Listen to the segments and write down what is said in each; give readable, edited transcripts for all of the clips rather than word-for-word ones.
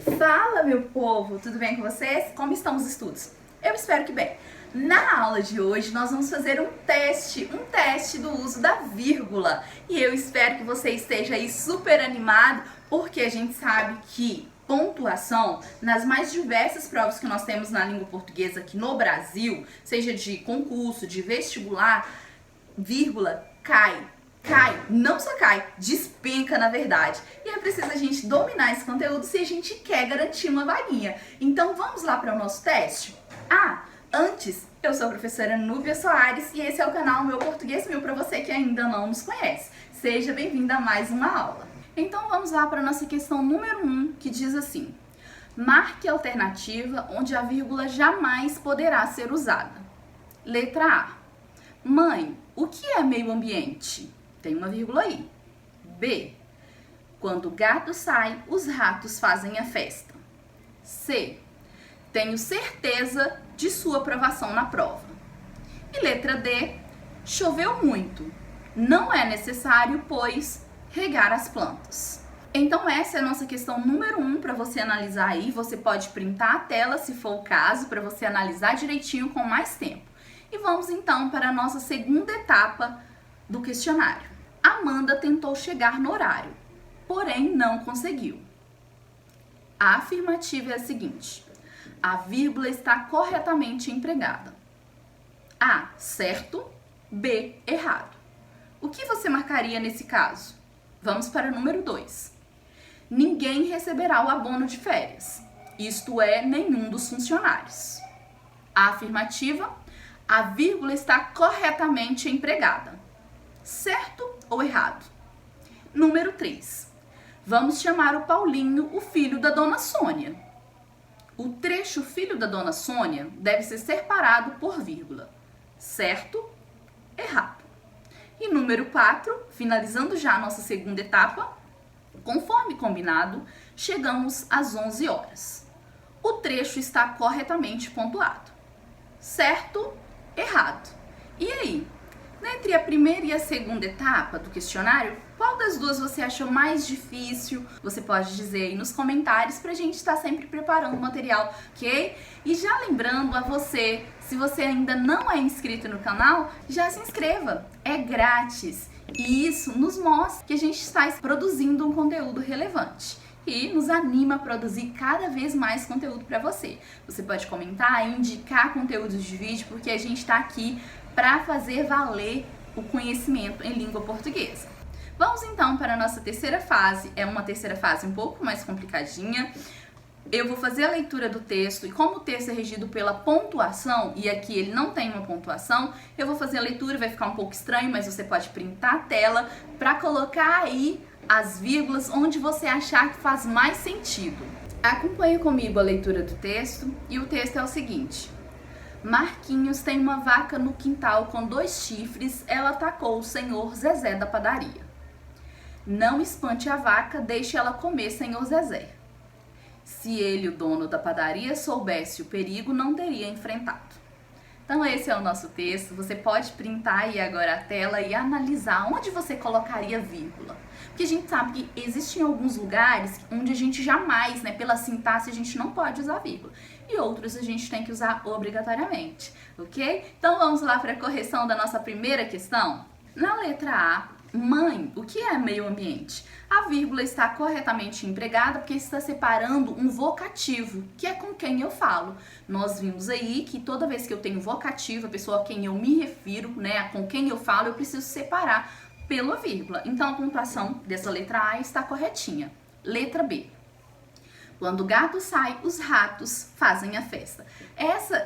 Fala, meu povo! Tudo bem com vocês? Como estão os estudos? Eu espero que bem. Na aula de hoje nós vamos fazer um teste do uso da vírgula. E eu espero que você esteja aí super animado, porque a gente sabe que pontuação, nas mais diversas provas que nós temos na língua portuguesa aqui no Brasil, seja de concurso, de vestibular, vírgula cai, não só cai, despenca na verdade. E é preciso a gente dominar esse conteúdo se a gente quer garantir uma vaguinha. Então vamos lá para o nosso teste? Antes, eu sou a professora Núbia Soares e esse é o canal Meu Português Mil para você que ainda não nos conhece. Seja bem-vinda a mais uma aula. Então vamos lá para a nossa questão número 1, que diz assim: marque a alternativa onde a vírgula jamais poderá ser usada. Letra A. Mãe, o que é meio ambiente? Tem uma vírgula aí. B. Quando o gato sai, os ratos fazem a festa. C. Tenho certeza de sua aprovação na prova. E letra D. Choveu muito. Não é necessário, pois, regar as plantas. Então essa é a nossa questão número 1 para você analisar aí. Você pode printar a tela, se for o caso, para você analisar direitinho com mais tempo. E vamos então para a nossa segunda etapa do questionário. Amanda tentou chegar no horário, porém não conseguiu. A afirmativa é a seguinte: a vírgula está corretamente empregada. A, certo. B, errado. O que você marcaria nesse caso? Vamos para o número 2. Ninguém receberá o abono de férias, isto é, nenhum dos funcionários. A afirmativa: a vírgula está corretamente empregada. Certo ou errado? Número 3. Vamos chamar o Paulinho o filho da Dona Sônia. O trecho filho da Dona Sônia deve ser separado por vírgula. Certo? Errado. E número 4, finalizando já a nossa segunda etapa, conforme combinado, chegamos às 11 horas. O trecho está corretamente pontuado. Certo? Errado. E aí? Entre a primeira e a segunda etapa do questionário, qual das duas você achou mais difícil? Você pode dizer aí nos comentários pra gente estar sempre preparando o material, ok? E já lembrando a você, se você ainda não é inscrito no canal, já se inscreva, é grátis. E isso nos mostra que a gente está produzindo um conteúdo relevante e nos anima a produzir cada vez mais conteúdo para você. Você pode comentar, indicar conteúdos de vídeo, porque a gente está aqui para fazer valer o conhecimento em língua portuguesa. Vamos então para a nossa terceira fase. É uma terceira fase um pouco mais complicadinha. Eu vou fazer a leitura do texto e como o texto é regido pela pontuação, e aqui ele não tem uma pontuação, eu vou fazer a leitura, vai ficar um pouco estranho, mas você pode printar a tela para colocar aí as vírgulas onde você achar que faz mais sentido. Acompanhe comigo a leitura do texto e o texto é o seguinte: Marquinhos tem uma vaca no quintal com 2 chifres, ela atacou o senhor Zezé da padaria. Não espante a vaca, deixe ela comer, senhor Zezé. Se ele, o dono da padaria, soubesse o perigo, não teria enfrentado. Então esse é o nosso texto. Você pode printar aí agora a tela e analisar onde você colocaria vírgula. Porque a gente sabe que existem alguns lugares onde a gente jamais, pela sintaxe, a gente não pode usar vírgula. E outros a gente tem que usar obrigatoriamente, ok? Então vamos lá para a correção da nossa primeira questão. Na letra A, mãe, o que é meio ambiente? A vírgula está corretamente empregada porque está separando um vocativo, que é com quem eu falo. Nós vimos aí que toda vez que eu tenho vocativo, a pessoa a quem eu me refiro, com quem eu falo, eu preciso separar pela vírgula. Então a pontuação dessa letra A está corretinha. Letra B. Quando o gato sai, os ratos fazem a festa.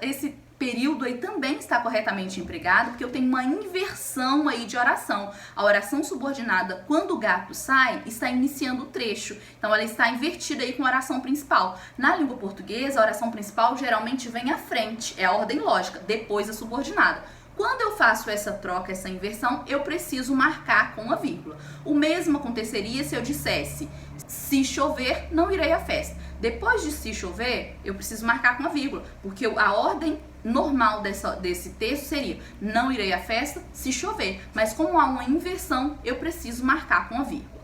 Esse período aí também está corretamente empregado, porque eu tenho uma inversão aí de oração. A oração subordinada, quando o gato sai, está iniciando o trecho. Então ela está invertida aí com a oração principal. Na língua portuguesa, a oração principal geralmente vem à frente, é a ordem lógica, depois a subordinada. Quando eu faço essa troca, essa inversão, eu preciso marcar com a vírgula. O mesmo aconteceria se eu dissesse: se chover, não irei à festa. Depois de se chover, eu preciso marcar com a vírgula, porque a ordem normal desse texto seria: não irei à festa se chover. Mas como há uma inversão, eu preciso marcar com a vírgula.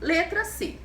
Letra C.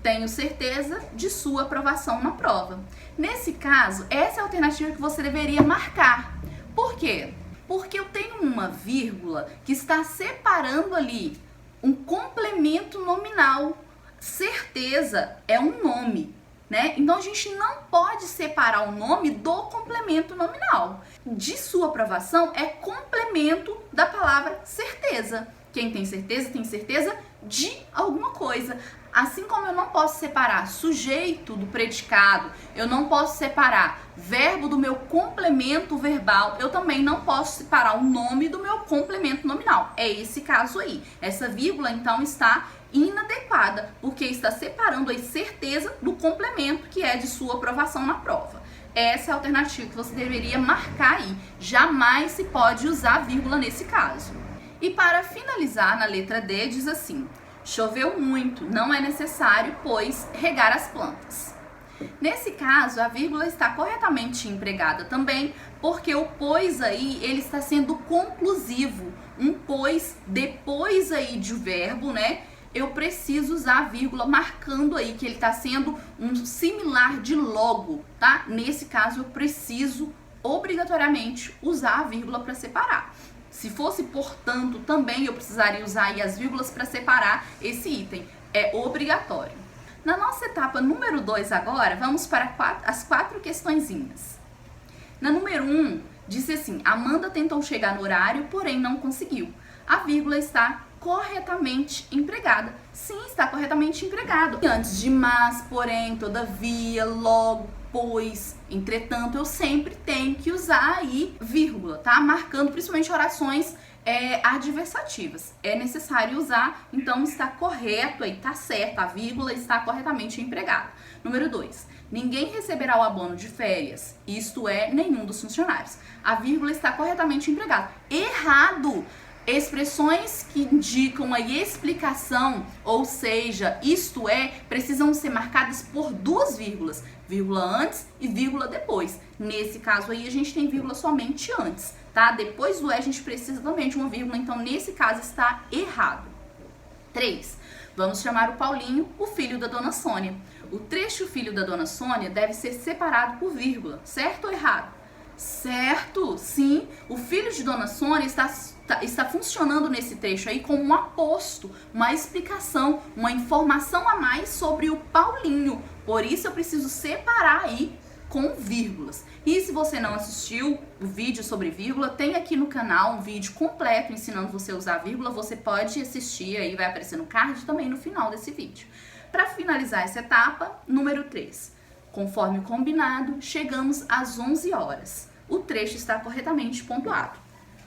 tenho certeza de sua aprovação na prova. Nesse caso, essa é a alternativa que você deveria marcar. Por quê? Porque eu tenho uma vírgula que está separando ali um complemento nominal. Certeza é um nome, né? Então a gente não pode separar o nome do complemento nominal. De sua aprovação é complemento da palavra certeza. Quem tem certeza de alguma coisa. Assim como eu não posso separar sujeito do predicado, eu não posso separar verbo do meu complemento verbal, eu também não posso separar o nome do meu complemento nominal. É esse caso aí. Essa vírgula, então, está inadequada, porque está separando a certeza do complemento que é de sua aprovação na prova. Essa é a alternativa que você deveria marcar aí. Jamais se pode usar vírgula nesse caso. E para finalizar, na letra D, diz assim: choveu muito, não é necessário, pois, regar as plantas. Nesse caso, a vírgula está corretamente empregada também, porque o pois aí, ele está sendo conclusivo. Um pois depois aí de verbo, né? Eu preciso usar a vírgula marcando aí que ele está sendo um similar de logo, tá? Nesse caso, eu preciso obrigatoriamente usar a vírgula para separar. Se fosse, portanto, também eu precisaria usar aí as vírgulas para separar esse item. É obrigatório. Na nossa etapa número 2 agora, vamos para as 4 questõezinhas. Na número 1, disse assim: Amanda tentou chegar no horário, porém não conseguiu. A vírgula está corretamente empregada. Sim, está corretamente empregado. E antes de mas, porém, todavia, logo, pois, entretanto, eu sempre tenho que usar aí vírgula, tá? Marcando principalmente orações adversativas. É necessário usar, então está correto aí, tá certo, a vírgula está corretamente empregada. Número 2, ninguém receberá o abono de férias, isto é, nenhum dos funcionários. A vírgula está corretamente empregada. Errado! Expressões que indicam a explicação, ou seja, isto é, precisam ser marcadas por 2 vírgulas. Vírgula antes e vírgula depois. Nesse caso aí, a gente tem vírgula somente antes, tá? Depois do a gente precisa também de uma vírgula, então nesse caso está errado. 3. Vamos chamar o Paulinho, o filho da Dona Sônia. O trecho filho da Dona Sônia deve ser separado por vírgula, certo ou errado? Certo, sim. O filho de Dona Sônia está funcionando nesse trecho aí como um aposto, uma explicação, uma informação a mais sobre o Paulinho. Por isso eu preciso separar aí com vírgulas. E se você não assistiu o vídeo sobre vírgula, tem aqui no canal um vídeo completo ensinando você a usar vírgula. Você pode assistir aí, vai aparecer no card também no final desse vídeo. Para finalizar essa etapa, número 3. Conforme combinado, chegamos às 11 horas. O trecho está corretamente pontuado.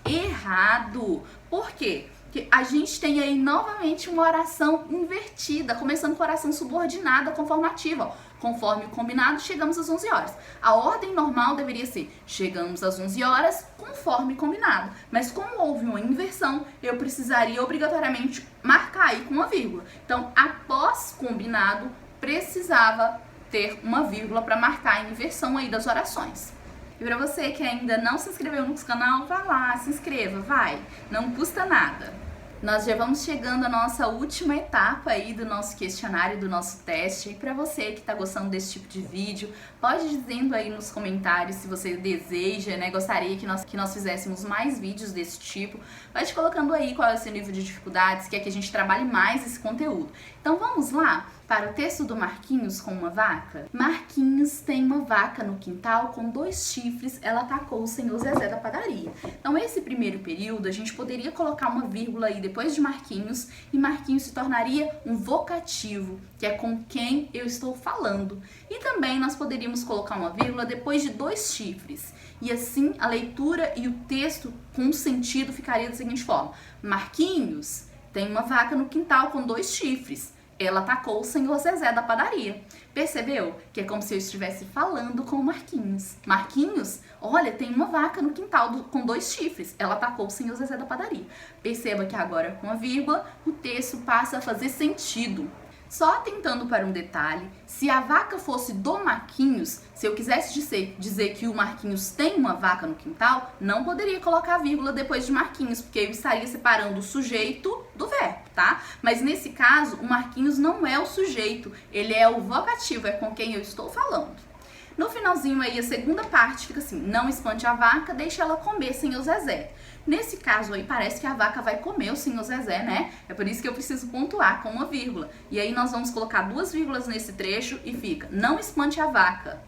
Errado! Por quê? Porque a gente tem aí novamente uma oração invertida, começando com oração subordinada conformativa. Ó. Conforme combinado, chegamos às 11 horas. A ordem normal deveria ser: chegamos às 11 horas conforme combinado. Mas como houve uma inversão, eu precisaria obrigatoriamente marcar aí com uma vírgula. Então, após combinado, precisava ter uma vírgula para marcar a inversão aí das orações. E para você que ainda não se inscreveu no canal, vá lá, se inscreva, vai, não custa nada. Nós já vamos chegando à nossa última etapa aí do nosso questionário, do nosso teste. E para você que está gostando desse tipo de vídeo, pode ir dizendo aí nos comentários se você deseja, né, gostaria que nós fizéssemos mais vídeos desse tipo. Pode colocando aí qual é o seu nível de dificuldades, quer que a gente trabalhe mais esse conteúdo. Então vamos lá para o texto do Marquinhos com uma vaca? Marquinhos tem uma vaca no quintal com 2 chifres, ela atacou o senhor Zezé da padaria. Então esse primeiro período a gente poderia colocar uma vírgula aí depois de Marquinhos, e Marquinhos se tornaria um vocativo, que é com quem eu estou falando. E também nós poderíamos colocar uma vírgula depois de 2 chifres. E assim a leitura e o texto com sentido ficaria da seguinte forma: Marquinhos tem uma vaca no quintal com 2 chifres. Ela atacou o senhor Zezé da padaria. Percebeu? Que é como se eu estivesse falando com o Marquinhos. Marquinhos, olha, tem uma vaca no quintal com 2 chifres. Ela atacou o senhor Zezé da padaria. Perceba que agora, com a vírgula, o texto passa a fazer sentido. Só atentando para um detalhe, se a vaca fosse do Marquinhos, se eu quisesse dizer que o Marquinhos tem uma vaca no quintal, não poderia colocar vírgula depois de Marquinhos, porque eu estaria separando o sujeito do verbo, tá? Mas nesse caso, o Marquinhos não é o sujeito, ele é o vocativo, é com quem eu estou falando. No finalzinho aí, a segunda parte fica assim: não espante a vaca, deixe ela comer, senhor Zezé. Nesse caso aí, parece que a vaca vai comer o senhor Zezé, né? É por isso que eu preciso pontuar com uma vírgula. E aí nós vamos colocar duas vírgulas nesse trecho e fica: não espante a vaca.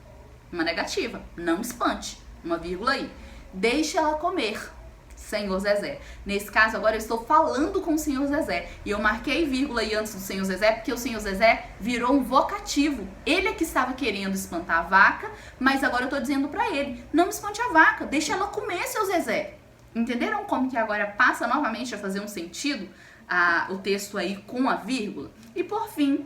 Uma negativa, não espante. Uma vírgula aí. Deixe ela comer, senhor Zezé. Nesse caso, agora eu estou falando com o senhor Zezé. E eu marquei vírgula aí antes do senhor Zezé, porque o senhor Zezé virou um vocativo. Ele é que estava querendo espantar a vaca, mas agora eu estou dizendo para ele: não espante a vaca, deixa ela comer, seu Zezé. Entenderam como que agora passa novamente a fazer um sentido o texto aí com a vírgula? E por fim,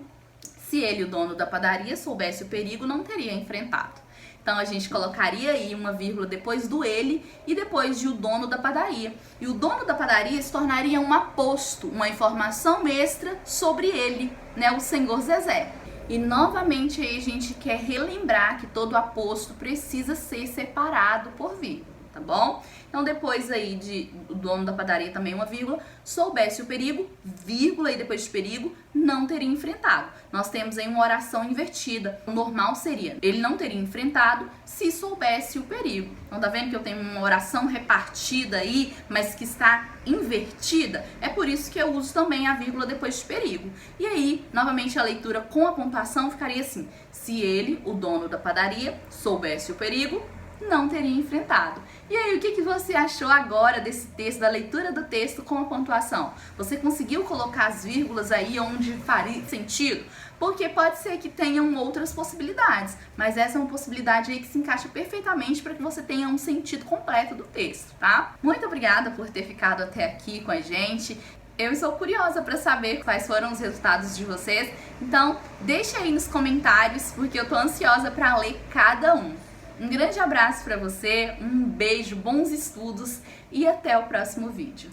se ele, o dono da padaria, soubesse o perigo, não teria enfrentado. Então a gente colocaria aí uma vírgula depois do ele e depois de o dono da padaria. E o dono da padaria se tornaria um aposto, uma informação extra sobre ele, né, o senhor Zezé. E novamente aí a gente quer relembrar que todo aposto precisa ser separado por vírgula. Tá bom? Então depois aí de o dono da padaria também uma vírgula, soubesse o perigo, vírgula e depois de perigo, não teria enfrentado. Nós temos aí uma oração invertida. O normal seria: ele não teria enfrentado se soubesse o perigo. Então tá vendo que eu tenho uma oração repartida aí, mas que está invertida? É por isso que eu uso também a vírgula depois de perigo. E aí, novamente a leitura com a pontuação ficaria assim: se ele, o dono da padaria, soubesse o perigo, não teria enfrentado. E aí, o que você achou agora desse texto, da leitura do texto com a pontuação? Você conseguiu colocar as vírgulas aí onde faria sentido? Porque pode ser que tenham outras possibilidades, mas essa é uma possibilidade aí que se encaixa perfeitamente para que você tenha um sentido completo do texto, tá? Muito obrigada por ter ficado até aqui com a gente. Eu estou curiosa para saber quais foram os resultados de vocês, então deixa aí nos comentários, porque eu tô ansiosa para ler cada um. Um grande abraço para você, um beijo, bons estudos e até o próximo vídeo.